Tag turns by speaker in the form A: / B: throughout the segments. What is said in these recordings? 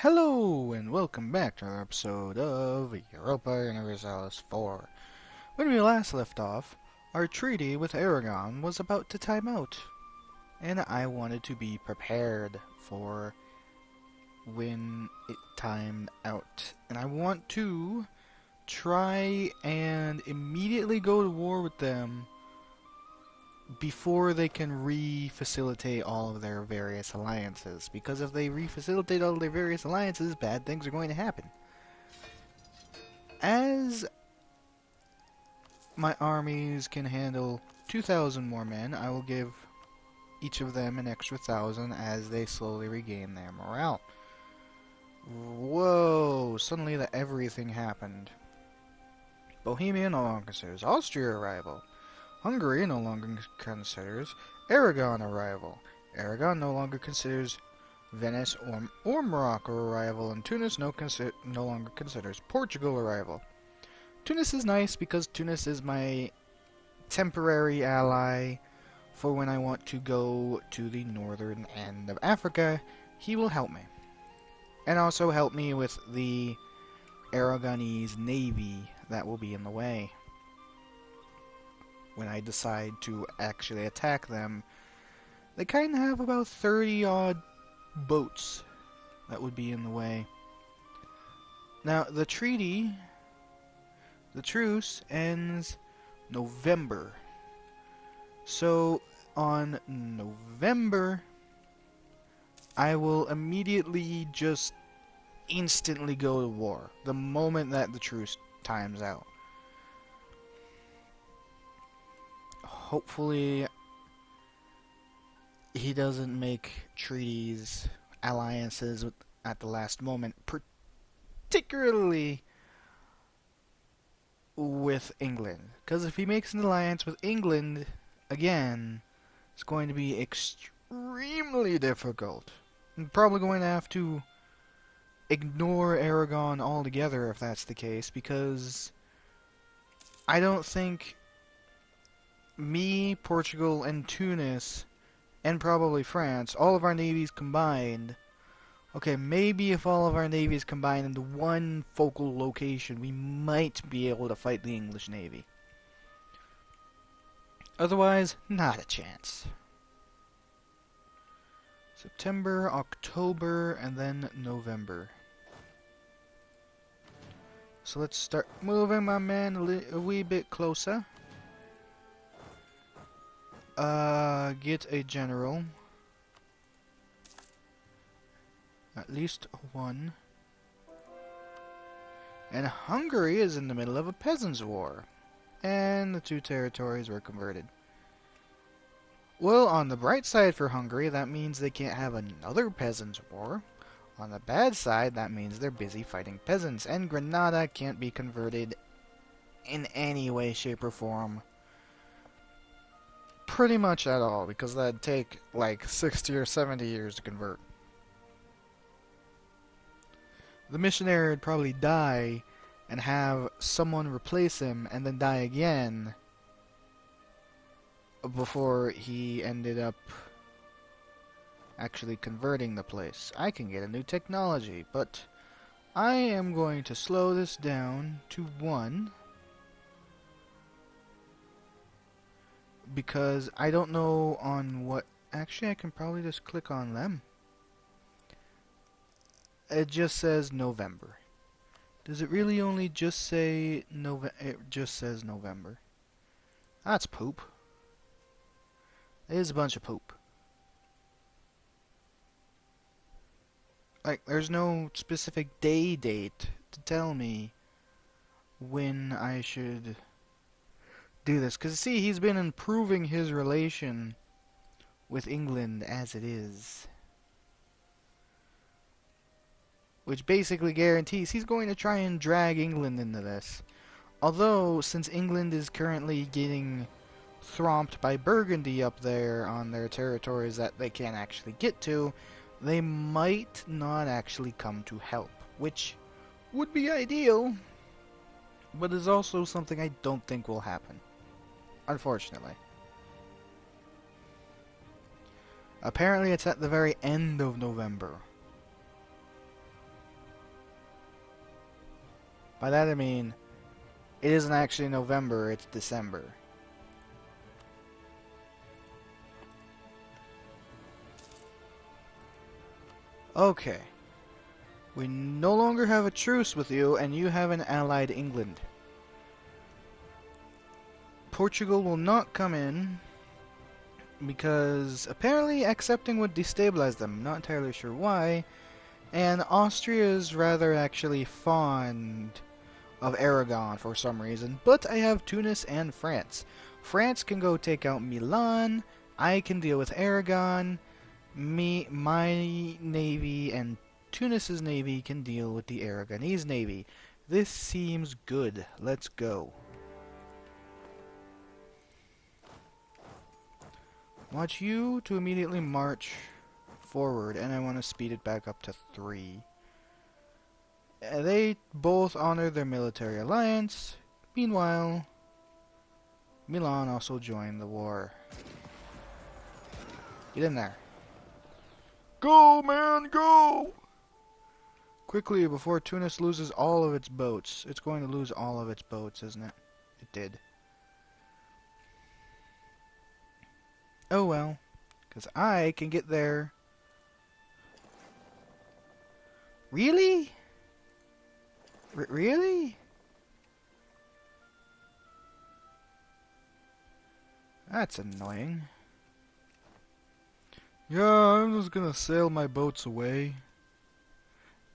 A: Hello and welcome back to another episode of Europa Universalis 4. When we last left off, our treaty with Aragon was about to time out, and I wanted to be prepared for when it timed out. And I want to try and immediately go to war with them before they can re-facilitate all of their various alliances. Because if they re-facilitate all of their various alliances, bad things are going to happen. As my armies can handle 2,000 more men, I will give each of them an extra 1,000 as they slowly regain their morale. Whoa, suddenly everything happened. Bohemia no longer considers Austria a rival. Hungary no longer considers Aragon a rival. Aragon no longer considers Venice or Morocco a rival, and Tunis no longer considers Portugal a rival. Tunis is nice because Tunis is my temporary ally for when I want to go to the northern end of Africa. He will help me. And also help me with the Aragonese navy that will be in the way when I decide to actually attack them. They kind of have about 30-odd boats that would be in the way. Now, the truce ends November. So, on November, I will immediately just instantly go to war the moment that the truce times out. Hopefully, he doesn't make treaties, alliances at the last moment, particularly with England. Because if he makes an alliance with England, again, it's going to be extremely difficult. I'm probably going to have to ignore Aragon altogether if that's the case, because I don't think me, Portugal, and Tunis, and probably France, all of our navies combined. Okay, maybe if all of our navies combined into one focal location, we might be able to fight the English Navy. Otherwise, not a chance. September, October, and then November. So let's start moving my man a wee bit closer. Get a general. At least one. And Hungary is in the middle of a peasants' war. And the two territories were converted. Well, on the bright side for Hungary, that means they can't have another peasants' war. On the bad side, that means they're busy fighting peasants. And Granada can't be converted in any way, shape, or form. Pretty much at all, because that'd take like 60 or 70 years to convert. The missionary would probably die and have someone replace him and then die again before he ended up actually converting the place. I can get a new technology, but I am going to slow this down to 1. Because I don't know on what... Actually, I can probably just click on them. It just says November. Does it really only just say November? It just says November. That's poop. It is a bunch of poop. Like, there's no specific date to tell me when I should do this. Because, see, he's been improving his relation with England as it is. Which basically guarantees he's going to try and drag England into this. Although, since England is currently getting thromped by Burgundy up there on their territories that they can't actually get to, they might not actually come to help. Which would be ideal, but is also something I don't think will happen. Unfortunately. Apparently it's at the very end of November. By that I mean, it isn't actually November, it's December. Okay. We no longer have a truce with you, and you have an allied England. Portugal will not come in, because apparently accepting would destabilize them. Not entirely sure why. And Austria is rather actually fond of Aragon for some reason. But I have Tunis and France. France can go take out Milan. I can deal with Aragon. My navy and Tunis's navy can deal with the Aragonese navy. This seems good. Let's go. Want you to immediately march forward, and I want to speed it back up to 3. They both honor their military alliance. Meanwhile, Milan also joined the war. Get in there. Go, man, go! Quickly, before Tunis loses all of its boats. It's going to lose all of its boats, isn't it? It did. Oh well, because I can get there. Really? Really? That's annoying. Yeah, I'm just gonna sail my boats away.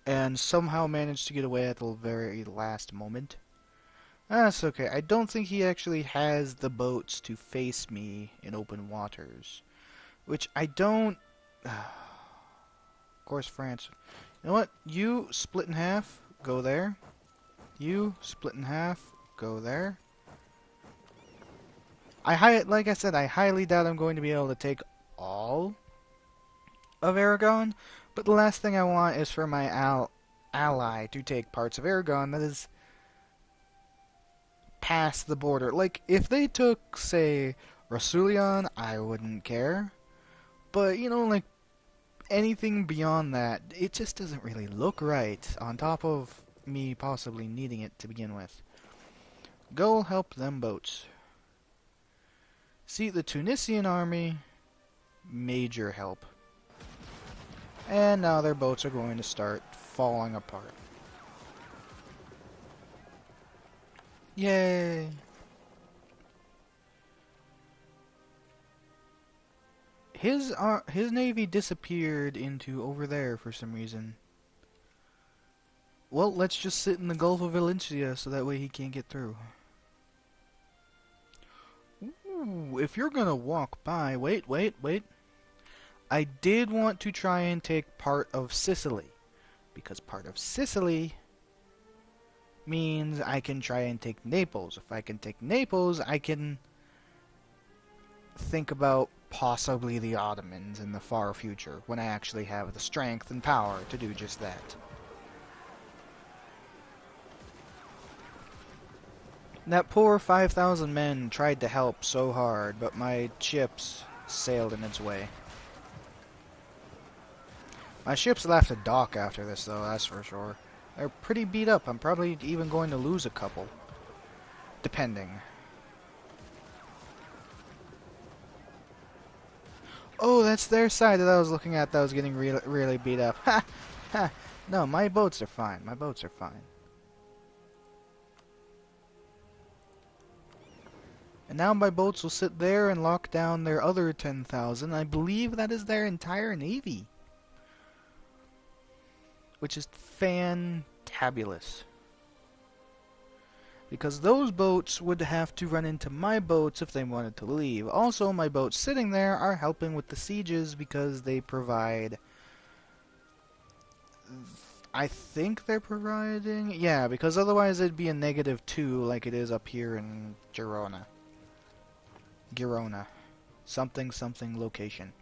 A: And somehow manage to get away at the very last moment. That's okay. I don't think he actually has the boats to face me in open waters. Which I don't... Of course, France. You know what? You split in half. Go there. You split in half. Go there. Like I said, I highly doubt I'm going to be able to take all of Aragon. But the last thing I want is for my ally to take parts of Aragon that is past the border. Like, if they took, say, Rasulian, I wouldn't care. But, you know, like, anything beyond that, it just doesn't really look right, on top of me possibly needing it to begin with. Go help them boats. See, the Tunisian army, major help. And now their boats are going to start falling apart. Yay! His navy disappeared into over there for some reason. Well, let's just sit in the Gulf of Valencia so that way he can't get through. Ooh, if you're gonna walk by... Wait. I did want to try and take part of Sicily. Because part of Sicily means I can try and take Naples. If I can take Naples, I can think about possibly the Ottomans in the far future, when I actually have the strength and power to do just that. That poor 5,000 men tried to help so hard, but my ships sailed in its way. My ships will have to dock after this, though, that's for sure. They're pretty beat up. I'm probably even going to lose a couple. Depending. Oh, that's their side that I was looking at that was getting really beat up. Ha! Ha! No, my boats are fine. My boats are fine. And now my boats will sit there and lock down their other 10,000. I believe that is their entire navy. Which is fantabulous. Because those boats would have to run into my boats if they wanted to leave. Also, my boats sitting there are helping with the sieges because they provide... I think they're providing... Yeah, because otherwise it'd be a -2 like it is up here in Girona. Something location.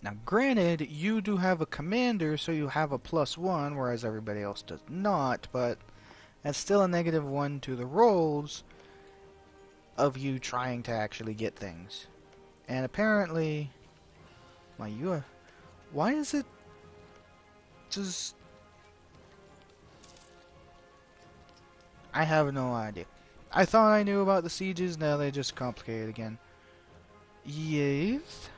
A: Now, granted, you do have a commander, so you have a +1, whereas everybody else does not, but that's still a -1 to the rolls of you trying to actually get things. And apparently... Why is it just... I have no idea. I thought I knew about the sieges, now they just complicated again. Yes.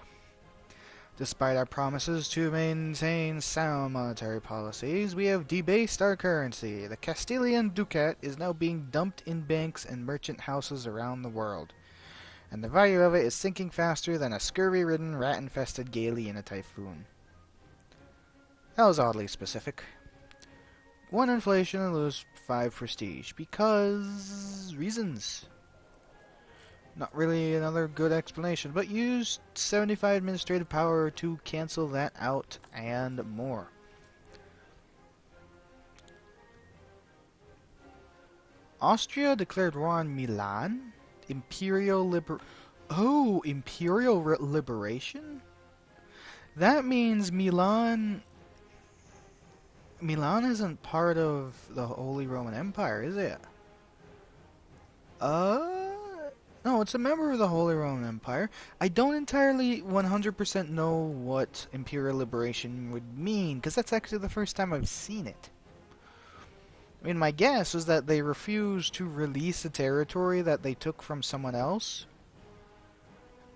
A: Despite our promises to maintain sound monetary policies, we have debased our currency. The Castilian ducat is now being dumped in banks and merchant houses around the world, and the value of it is sinking faster than a scurvy-ridden, rat-infested gaily in a typhoon. That was oddly specific. 1 inflation and lose 5 prestige, because reasons. Not really another good explanation, but use 75 administrative power to cancel that out and more. Austria declared war on Milan? Imperial liberation? That means Milan isn't part of the Holy Roman Empire, is it? No, it's a member of the Holy Roman Empire. I don't entirely 100% know what Imperial Liberation would mean, because that's actually the first time I've seen it. I mean, my guess is that they refused to release a territory that they took from someone else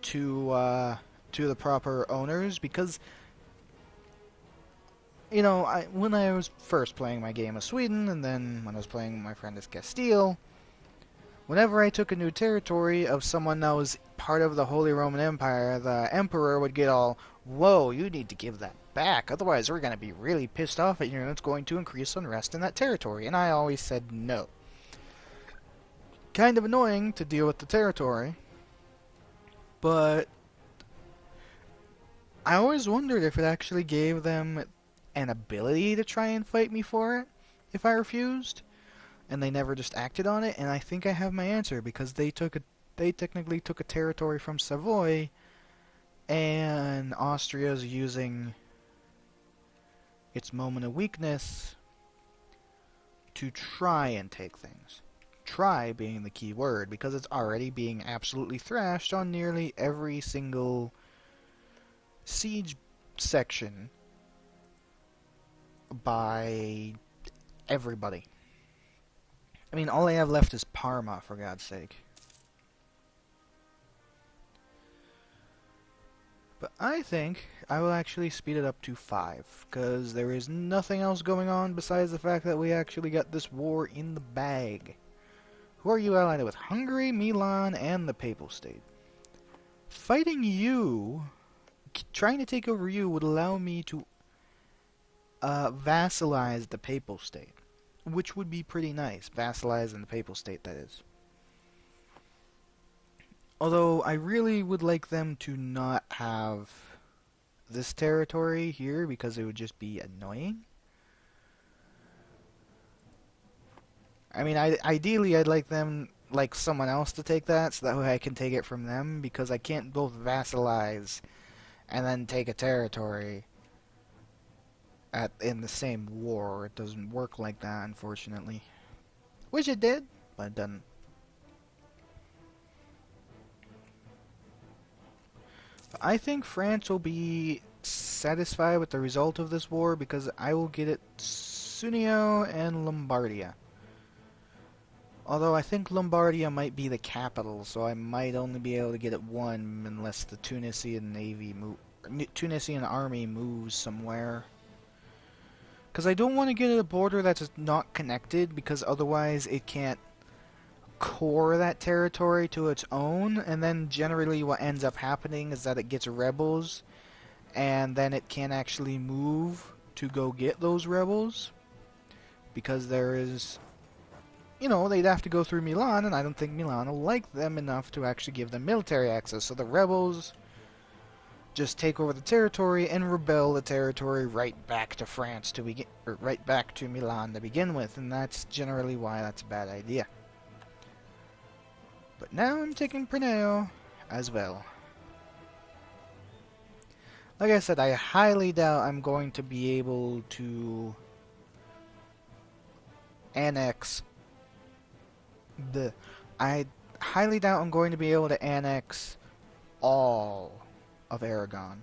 A: to the proper owners, because, you know, when I was first playing my game of Sweden, and then when I was playing with my friend as Castile, whenever I took a new territory of someone that was part of the Holy Roman Empire, the Emperor would get all, whoa, you need to give that back, otherwise we're going to be really pissed off at you and it's going to increase unrest in that territory. And I always said no. Kind of annoying to deal with the territory, but I always wondered if it actually gave them an ability to try and fight me for it if I refused. And they never just acted on it, and I think I have my answer, because they technically took a territory from Savoy, and Austria's using its moment of weakness to try and take things. Try being the key word, because it's already being absolutely thrashed on nearly every single siege section by everybody. I mean, all I have left is Parma, for God's sake. But I think I will actually speed it up to 5, because there is nothing else going on besides the fact that we actually got this war in the bag. Who are you allied with? Hungary, Milan, and the Papal State. Fighting you, trying to take over you, would allow me to vassalize the Papal State, which would be pretty nice. Vassalizing the Papal State, that is. Although, I really would like them to not have this territory here, because it would just be annoying. I mean, ideally, I'd like them, like someone else to take that, so that way I can take it from them, because I can't both vassalize and then take a territory in the same war. It doesn't work like that, unfortunately. Wish it did, but it doesn't. But I think France will be satisfied with the result of this war, because I will get it Cuneo and Lombardia. Although I think Lombardia might be the capital, so I might only be able to get it one unless the Tunisian army moves somewhere. Because I don't want to get a border that's not connected, because otherwise it can't core that territory to its own, and then generally what ends up happening is that it gets rebels, and then it can't actually move to go get those rebels, because there is, you know, they'd have to go through Milan, and I don't think Milan will like them enough to actually give them military access, so the rebels just take over the territory and rebel the territory right back to France to begin, or right back to Milan to begin with, and that's generally why that's a bad idea. But now I'm taking Preneo as well. Like I said, I highly doubt I'm going to be able to annex I highly doubt I'm going to be able to annex all of Aragon.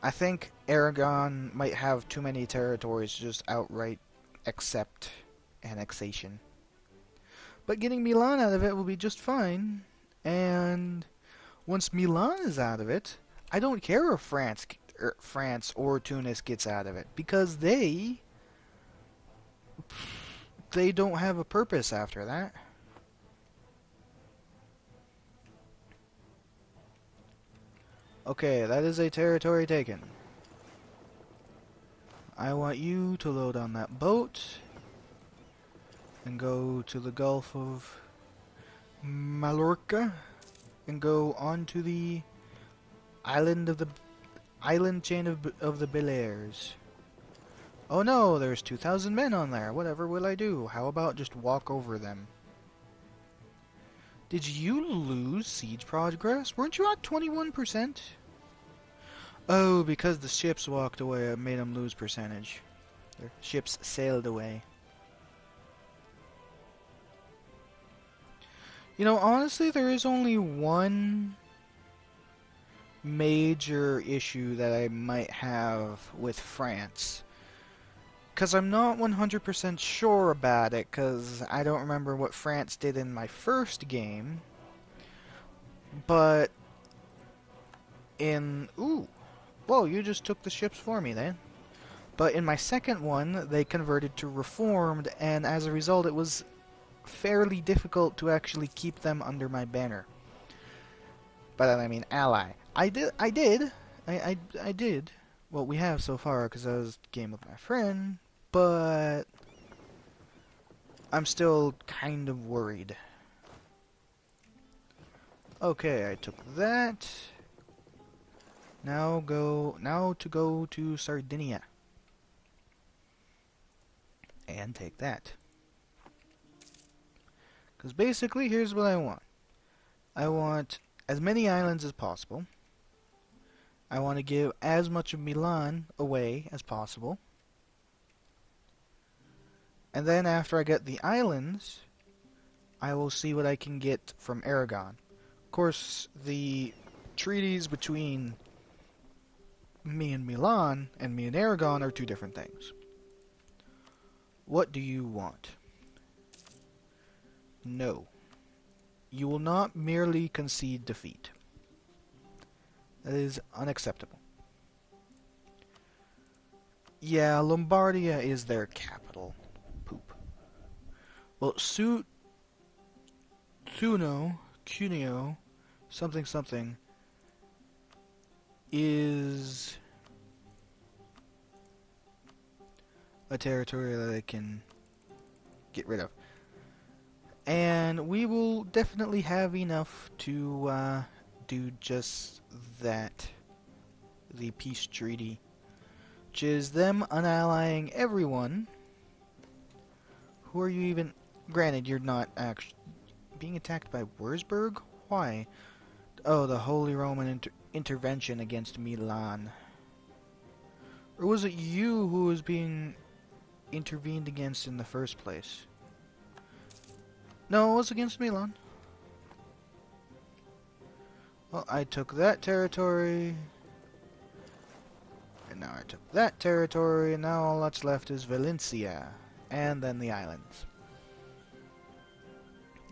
A: I think Aragon might have too many territories to just outright accept annexation. But getting Milan out of it will be just fine. And once Milan is out of it, I don't care if France or Tunis gets out of it, because they don't have a purpose after that. Okay, that is a territory taken. I want you to load on that boat and go to the Gulf of Mallorca and go on to the island chain of the Balears. Oh no, there's 2,000 men on there. Whatever will I do? How about just walk over them? Did you lose siege progress? Weren't you at 21%? Oh, because the ships walked away, it made them lose percentage. Their ships sailed away. You know, honestly, there is only one major issue that I might have with France. Because I'm not 100% sure about it, because I don't remember what France did in my first game. But in... Ooh. Whoa, you just took the ships for me then. But in my second one, they converted to Reformed, and as a result it was fairly difficult to actually keep them under my banner. But I mean ally. I did what we have so far, because I was game with my friend, but I'm still kind of worried. Okay, I took that. Now to go to Sardinia. And take that. Because basically, here's what I want. I want as many islands as possible. I want to give as much of Milan away as possible. And then after I get the islands, I will see what I can get from Aragon. Of course, the treaties between me and Milan and me and Aragon are two different things. What do you want? No. You will not merely concede defeat. That is unacceptable. Yeah, Lombardia is their capital. Poop. Well, Cuneo, something something, is a territory that I can get rid of. And we will definitely have enough to do just that. The peace treaty, which is them unallying everyone. Who are you even? Granted, you're not actually being attacked by Wurzburg? Why? Oh, the Holy Roman intervention against Milan. Or was it you who was being intervened against in the first place? No, it was against Milan. Well, I took that territory. And now I took that territory. And now all that's left is Valencia. And then the islands.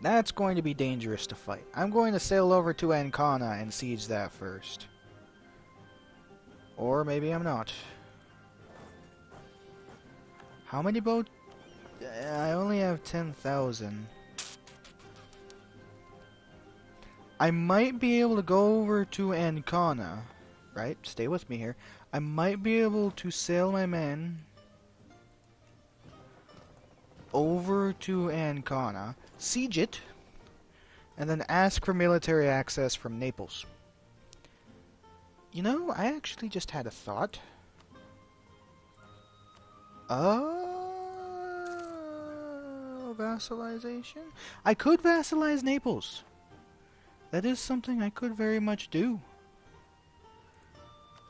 A: That's going to be dangerous to fight. I'm going to sail over to Ancona and siege that first. Or maybe I'm not. How many boats? I only have 10,000. I might be able to go over to Ancona. Right? Stay with me here. I might be able to sail my men over to Ancona, siege it, and then ask for military access from Naples. You know, I actually just had a thought. Oh, vassalization? I could vassalize Naples. That is something I could very much do.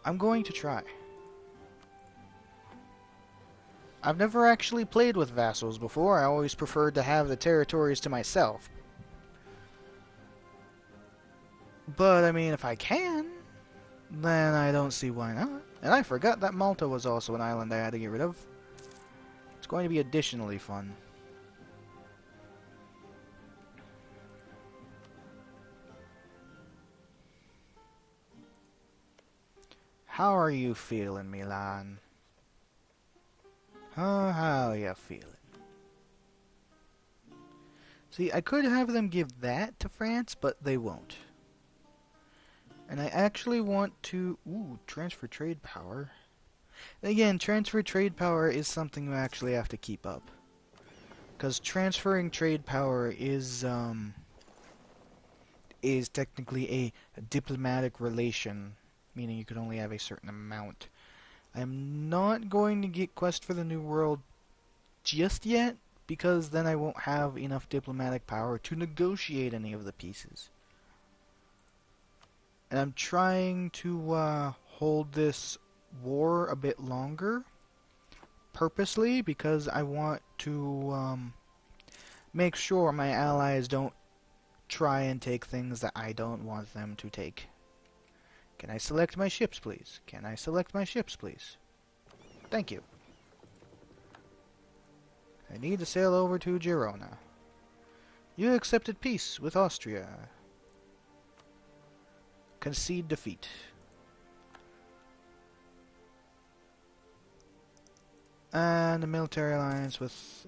A: I'm going to try. I've never actually played with vassals before. I always preferred to have the territories to myself. But, I mean, if I can, then I don't see why not. And I forgot that Malta was also an island I had to get rid of. It's going to be additionally fun. How are you feeling, Milan? How you feeling? See, I could have them give that to France, but they won't. And I actually want to... Ooh, transfer trade power. Again, transfer trade power is something you actually have to keep up. Because transferring trade power is technically a diplomatic relation, meaning you can only have a certain amount. I'm not going to get Quest for the New World just yet, because then I won't have enough diplomatic power to negotiate any of the pieces. And I'm trying to hold this war a bit longer, purposely, because I want to make sure my allies don't try and take things that I don't want them to take. Can I select my ships, please? Can I select my ships, please? Thank you. I need to sail over to Girona. You accepted peace with Austria. Concede defeat. And a military alliance with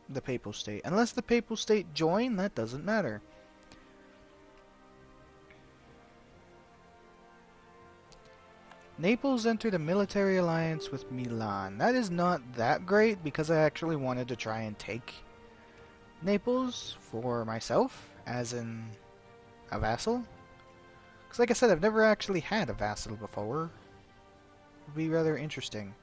A: the Papal State. Unless the Papal State join, that doesn't matter. Naples entered a military alliance with Milan. That is not that great, because I actually wanted to try and take Naples for myself, as in a vassal. Because like I said, I've never actually had a vassal before. It would be rather interesting.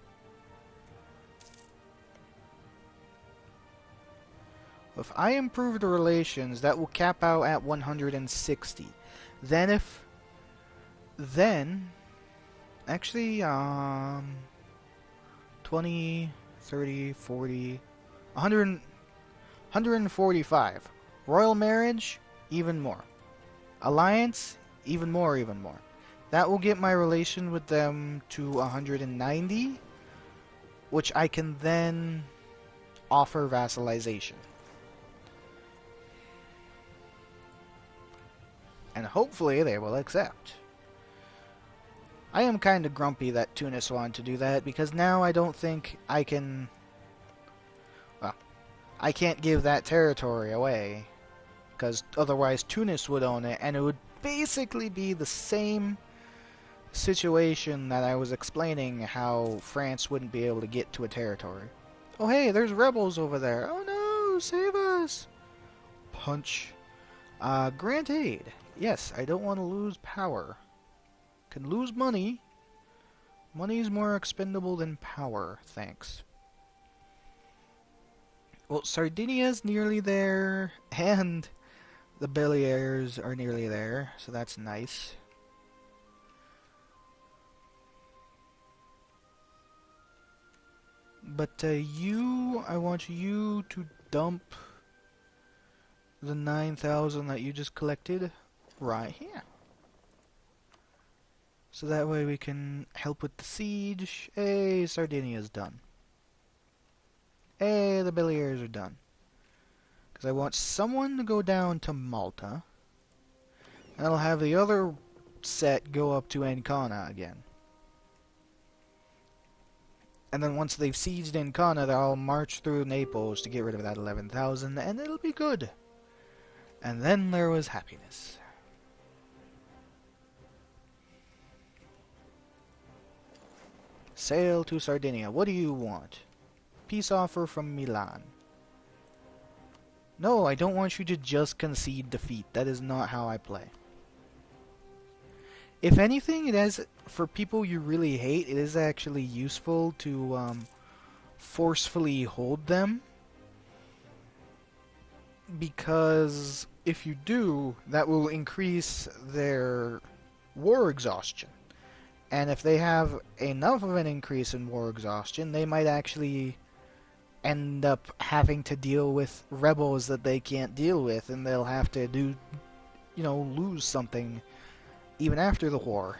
A: If I improve the relations, that will cap out at 160. Then actually, 20, 30, 40, 100, 145. Royal marriage, even more. Alliance, even more. That will get my relation with them to 190, which I can then offer vassalization. And hopefully they will accept. I am kind of grumpy that Tunis wanted to do that, because now I don't think I can... Well, I can't give that territory away, because otherwise Tunis would own it, and it would basically be the same situation that I was explaining, how France wouldn't be able to get to a territory. Oh hey, there's rebels over there. Oh no, save us! Punch. Grant aid. Yes, I don't want to lose power. Can lose money. Money is more expendable than power, thanks. Well, Sardinia's nearly there, and the Balears are nearly there, so that's nice. But I want you to dump the 9,000 that you just collected right here. So that way we can help with the siege. Hey, Sardinia's done. Hey, the Balears are done. Because I want someone to go down to Malta. And I'll have the other set go up to Ancona again. And then once they've sieged Ancona, they'll march through Naples to get rid of that 11,000, and it'll be good. And then there was happiness. Sail to Sardinia. What do you want? Peace offer from Milan. No, I don't want you to just concede defeat. That is not how I play. If anything, it is, for people you really hate, it is actually useful to forcefully hold them. Because if you do, that will increase their war exhaustion. And if they have enough of an increase in war exhaustion, they might actually end up having to deal with rebels that they can't deal with, and they'll have to do, lose something even after the war.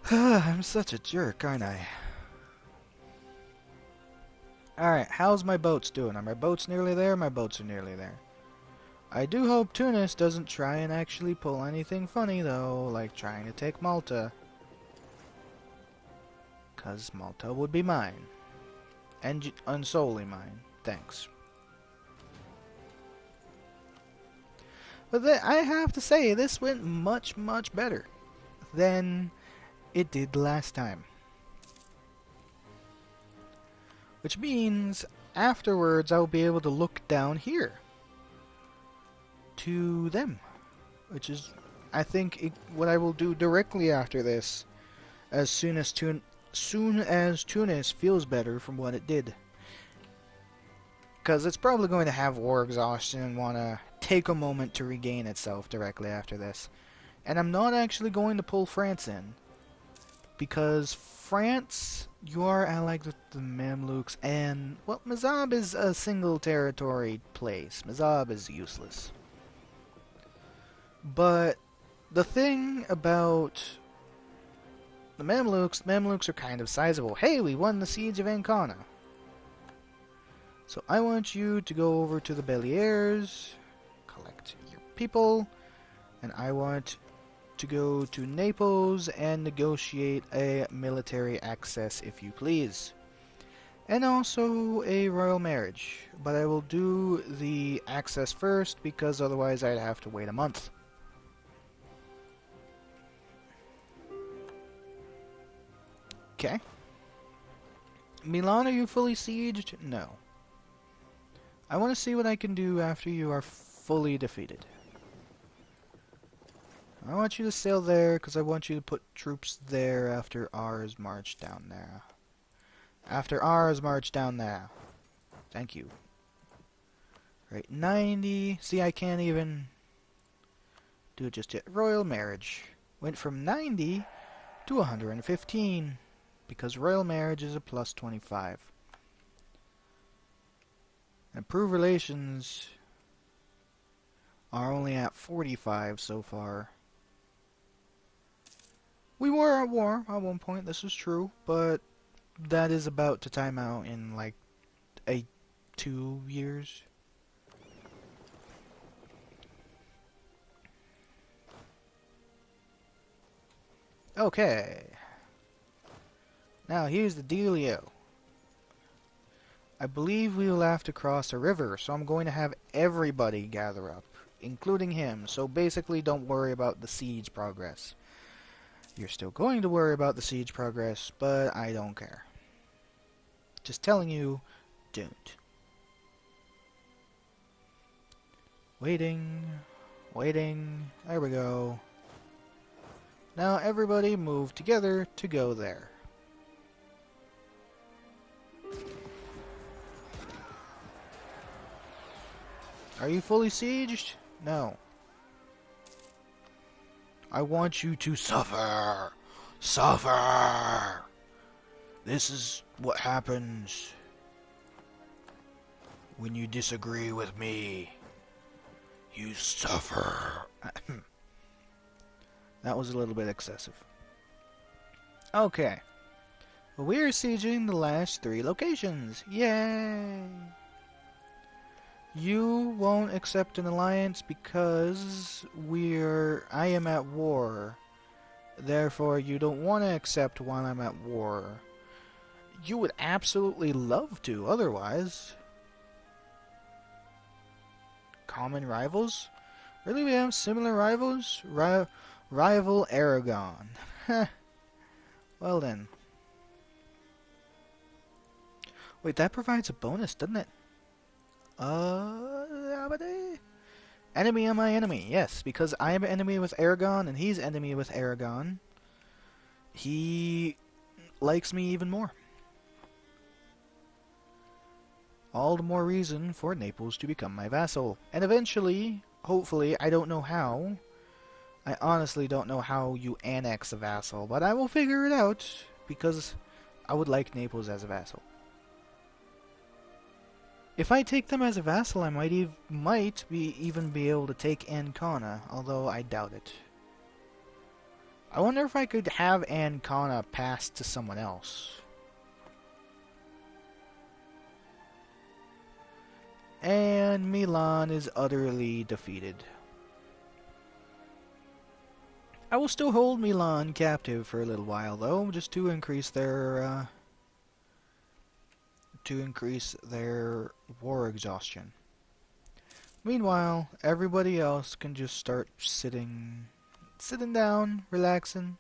A: I'm such a jerk, aren't I? Alright, how's my boats doing? Are my boats nearly there? My boats are nearly there. I do hope Tunis doesn't try and actually pull anything funny, though, like trying to take Malta. Because Malta would be mine. And solely mine. Thanks. But I have to say, this went much, much better than it did last time. Which means, afterwards, I'll be able to look down here to them. Which is, I think, what I will do directly after this, as soon as Tunis feels better from what it did. Because it's probably going to have war exhaustion and want to take a moment to regain itself directly after this. And I'm not actually going to pull France in. Because France, you are allied with the Mamluks, and, well, Mazab is a single territory place. Mazab is useless. But the thing about the Mamluks are kind of sizable. Hey, we won the siege of Ancona. So I want you to go over to the Beliers, collect your people, and I want to go to Naples and negotiate a military access, if you please. And also a royal marriage. But I will do the access first, because otherwise I'd have to wait a month. Okay. Milan, are you fully sieged? No. I want to see what I can do after you are fully defeated. I want you to sail there, because I want you to put troops there after ours march down there. After ours march down there. Thank you. Right, 90. See, I can't even do it just yet. Royal marriage. Went from 90 to 115. Because royal marriage is a plus 25. Improved relations are only at 45 so far. We were at war at one point, this is true, but that is about to time out in like 2 years. Okay. Now here's the dealio. I believe we will have to cross a river, so I'm going to have everybody gather up, including him, so basically don't worry about the siege progress. You're still going to worry about the siege progress, but I don't care. Just telling you, don't. Waiting, waiting, there we go. Now everybody move together to go there. Are you fully sieged? No. I want you to suffer. Suffer. This is what happens when you disagree with me. You suffer. That was a little bit excessive. Okay. Well, we are sieging the last 3 locations. Yay! You won't accept an alliance because I am at war. Therefore, you don't want to accept while I'm at war. You would absolutely love to, otherwise. Common rivals? Really, we have similar rivals? Rival Aragon. Well then. Wait, that provides a bonus, doesn't it? Enemy of my enemy, yes, because I am enemy with Aragon and he's enemy with Aragon. He likes me even more. All the more reason for Naples to become my vassal. And eventually, hopefully, I don't know how. I honestly don't know how you annex a vassal, but I will figure it out because I would like Naples as a vassal. If I take them as a vassal, I might even be able to take Ancona, although I doubt it. I wonder if I could have Ancona passed to someone else. And Milan is utterly defeated. I will still hold Milan captive for a little while, though, just to increase their war exhaustion. Meanwhile, everybody else can just start sitting down, relaxing.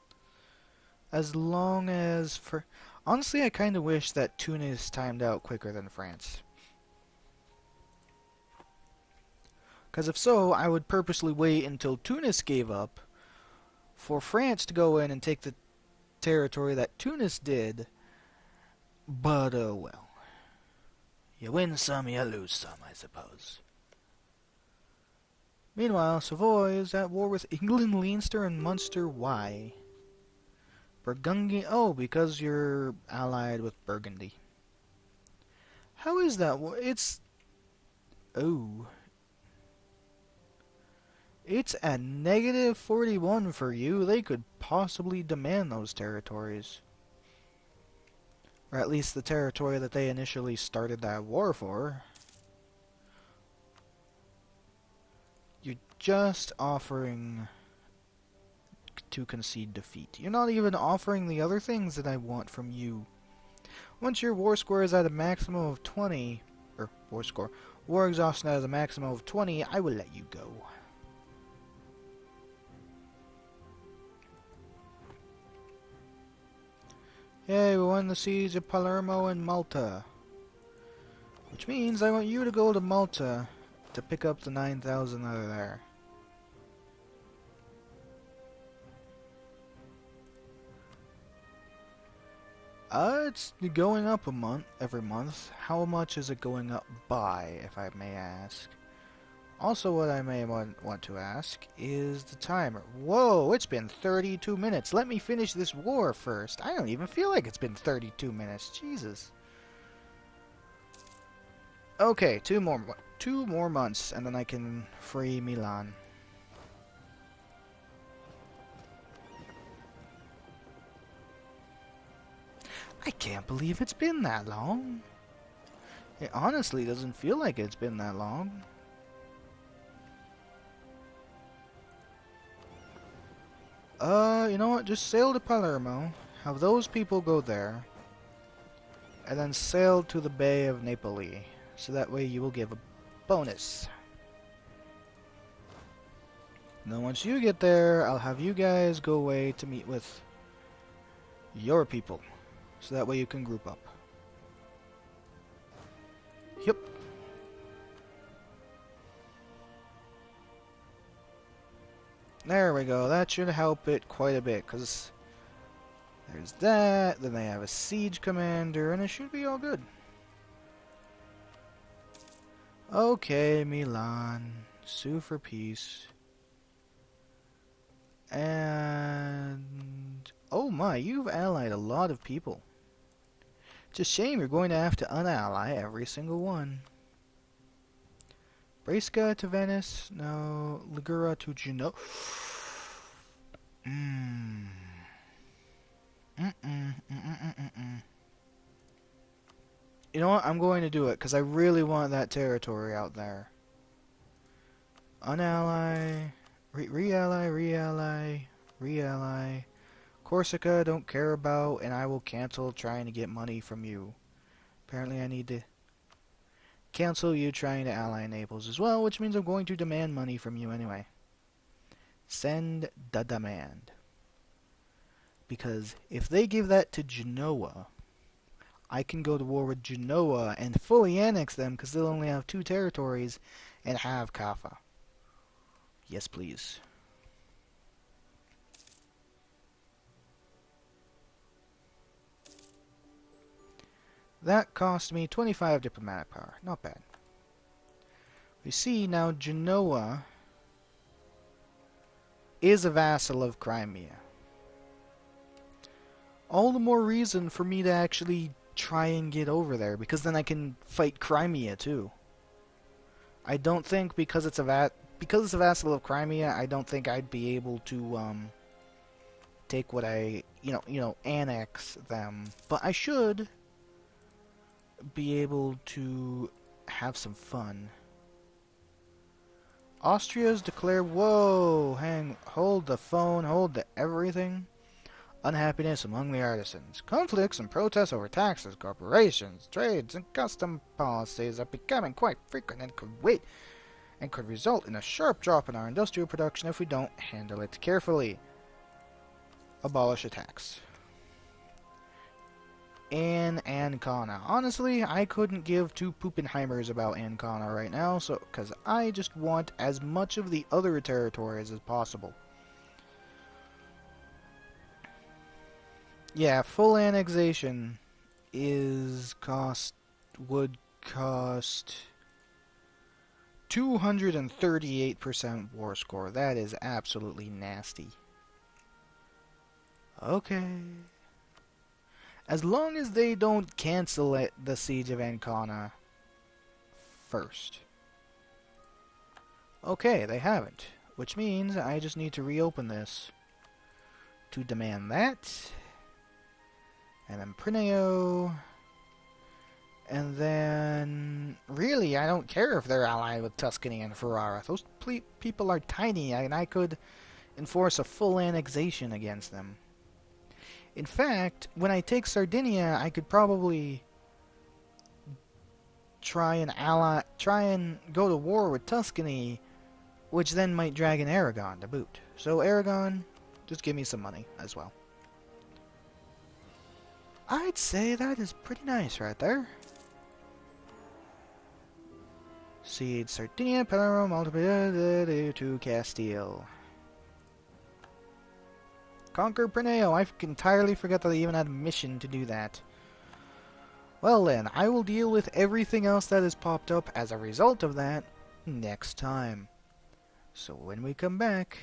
A: As long as honestly, I kind of wish that Tunis timed out quicker than France. Because if so, I would purposely wait until Tunis gave up for France to go in and take the territory that Tunis did. But, well. You win some, you lose some, I suppose. Meanwhile, Savoy is at war with England, Leinster, and Munster. Why? Burgundy? Oh, because you're allied with Burgundy. How is that? It's... Oh. It's at -41 for you. They could possibly demand those territories. Or at least the territory that they initially started that war for. You're just offering to concede defeat. You're not even offering the other things that I want from you. Once your war score is at a maximum of 20, or war exhaustion at a maximum of 20, I will let you go. Yay, we won the siege of Palermo and Malta. Which means I want you to go to Malta to pick up the 9,000 out of there. It's going up every month. How much is it going up by, if I may ask? Also, what I may want to ask is the timer. Whoa, it's been 32 minutes. Let me finish this war first. I don't even feel like it's been 32 minutes. Jesus. Okay, two more months, and then I can free Milan. I can't believe it's been that long. It honestly doesn't feel like it's been that long. You know what? Just sail to Palermo, have those people go there, and then sail to the Bay of Napoli. So that way you will give a bonus. And then once you get there, I'll have you guys go away to meet with your people. So that way you can group up. Yep. There we go. That should help it quite a bit, because there's that. Then they have a siege commander, and it should be all good. Okay, Milan. Sue for peace. And... oh my, you've allied a lot of people. It's a shame you're going to have to unally every single one. Brescia to Venice. No. Ligura to Genoa. You know what? I'm going to do it, because I really want that territory out there. Unally. Really. Corsica, don't care about, and I will cancel trying to get money from you. Apparently I need to cancel you trying to ally Naples as well, which means I'm going to demand money from you anyway. Send the demand. Because if they give that to Genoa, I can go to war with Genoa and fully annex them, because they'll only have 2 territories and have Kaffa. Yes, please. That cost me 25 diplomatic power. Not bad. We see now Genoa is a vassal of Crimea. All the more reason for me to actually try and get over there, because then I can fight Crimea too. I don't think because it's a vassal of Crimea, I don't think I'd be able to take what I annex them, but I should be able to have some fun. Austria's declared, whoa, hold the phone, hold the everything. Unhappiness among the artisans. Conflicts and protests over taxes, corporations, trades, and custom policies are becoming quite frequent and could result in a sharp drop in our industrial production if we don't handle it carefully. Abolish a tax. In Ancona. Honestly, I couldn't give two Poopenheimers about Ancona right now, because I just want as much of the other territories as possible. Yeah, full annexation would cost 238% war score. That is absolutely nasty. Okay. As long as they don't cancel the Siege of Ancona first. Okay, they haven't. Which means I just need to reopen this to demand that. And then Prineo. And then, really, I don't care if they're allied with Tuscany and Ferrara. Those people are tiny, and I could enforce a full annexation against them. In fact, when I take Sardinia, I could probably try and go to war with Tuscany, which then might drag in Aragon to boot. So Aragon, just give me some money as well. I'd say that is pretty nice right there. Cede Sardinia, Palermo, multiplied to Castile. Conquer Prineo. I entirely forgot that I even had a mission to do that. Well then, I will deal with everything else that has popped up as a result of that next time. So when we come back,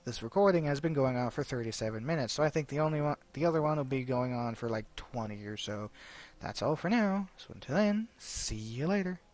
A: this recording has been going on for 37 minutes, so I think the other one will be going on for like 20 or so. That's all for now. So until then, see you later.